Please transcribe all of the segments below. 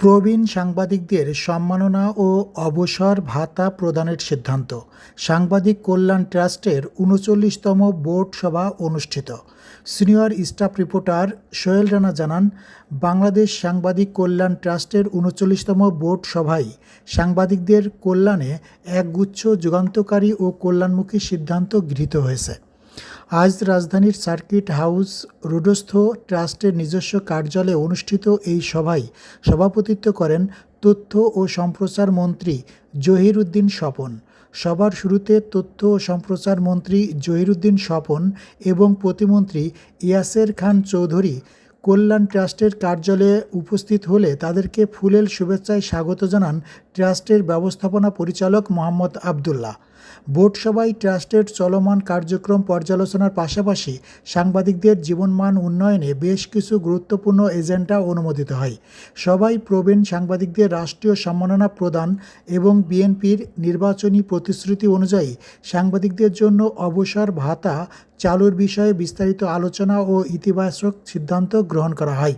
প্রবীণ সাংবাদিকদের সম্মাননা ও অবসর ভাতা প্রদানের সিদ্ধান্ত। সাংবাদিক কল্যাণ ট্রাস্টের ৩৯তম বোর্ড সভা অনুষ্ঠিত। Senior staff reporter Sohel Rana জানান, বাংলাদেশ সাংবাদিক কল্যাণ ট্রাস্টের ৩৯তম বোর্ড সভায় সাংবাদিকদের কল্যাণে একগুচ্ছ যুগান্তকারী ও কল্যাণমুখী সিদ্ধান্ত গৃহীত হয়েছে। আজ রাজধানীর সার্কিট হাউস রোডস্থ ট্রাস্টের নিজস্ব কার্যালয়ে অনুষ্ঠিত এই সভায় সভাপতিত্ব করেন তথ্য ও সম্প্রচার মন্ত্রী জহিরুদ্দিন স্বপন। সভার শুরুতে তথ্য ও সম্প্রচার মন্ত্রী জহিরুদ্দিন স্বপন এবং প্রতিমন্ত্রী ইয়াসের খান চৌধুরী কল্যাণ ট্রাস্টের কার্যালয়ে উপস্থিত হলে তাদেরকে ফুলেল শুভেচ্ছায় স্বাগত জানান ট্রাস্টের ব্যবস্থাপনা পরিচালক মোহাম্মদ আবদুল্লাহ। বোর্ড সভায় ট্রাস্টের চলমান কার্যক্রম পর্যালোচনার পাশাপাশি সাংবাদিকদের জীবনমান উন্নয়নে বেশ কিছু গুরুত্বপূর্ণ এজেন্ডা অনুমোদিত হয়। সভায় প্রবীণ সাংবাদিকদের রাষ্ট্রীয় সম্মাননা প্রদান এবং বিএনপির নির্বাচনী প্রতিশ্রুতি অনুযায়ী সাংবাদিকদের জন্য অবসর ভাতা চালুর বিষয়ে বিস্তারিত আলোচনা ও ইতিবাচক সিদ্ধান্ত গ্রহণ করা হয়।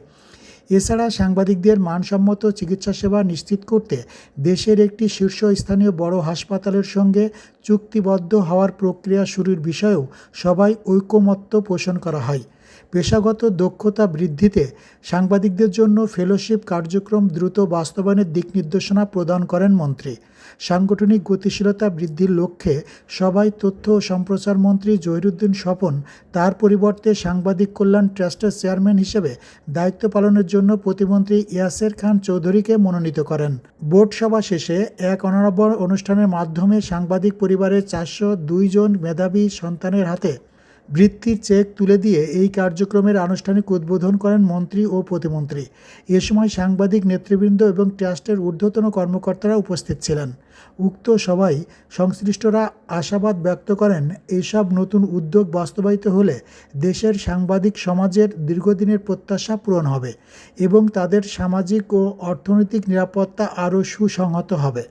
এছাড়া সাংবাদিকদের মানসম্মত চিকিৎসা সেবা নিশ্চিত করতে দেশের একটি শীর্ষস্থানীয় বড় হাসপাতালের সঙ্গে চুক্তিবদ্ধ হওয়ার প্রক্রিয়া শুরুর বিষয়েও সবাই ঐকমত্য পোষণ করা হয়। পেশাগত দক্ষতা বৃদ্ধিতে সাংবাদিকদের জন্য ফেলোশিপ কার্যক্রম দ্রুত বাস্তবায়নের দিক নির্দেশনা প্রদান করেন মন্ত্রী। সাংগঠনিক গতিশীলতা বৃদ্ধির লক্ষ্যে সভায় তথ্য ও সম্প্রচার মন্ত্রী জহিরুদ্দিন স্বপন তার পরিবর্তে সাংবাদিক কল্যাণ ট্রাস্টের চেয়ারম্যান হিসেবে দায়িত্ব পালনের জন্য প্রতিমন্ত্রী ইয়াসের খান চৌধুরীকে মনোনীত করেন। বোর্ড সভা শেষে এক অনাড়ম্বর অনুষ্ঠানের মাধ্যমে সাংবাদিক পরিবারের ৪০২ জন মেধাবী সন্তানের হাতে বৃত্তির চেক তুলে দিয়ে এই কার্যক্রমের আনুষ্ঠানিক উদ্বোধন করেন মন্ত্রী ও প্রতিমন্ত্রী। এ সময় সাংবাদিক নেতৃবৃন্দ এবং ট্রাস্টের ঊর্ধ্বতন কর্মকর্তারা উপস্থিত ছিলেন। উক্ত সভায় সংশ্লিষ্টরা আশাবাদ ব্যক্ত করেন, এইসব নতুন উদ্যোগ বাস্তবায়িত হলে দেশের সাংবাদিক সমাজের দীর্ঘদিনের প্রত্যাশা পূরণ হবে এবং তাদের সামাজিক ও অর্থনৈতিক নিরাপত্তা আরও সুসংহত হবে।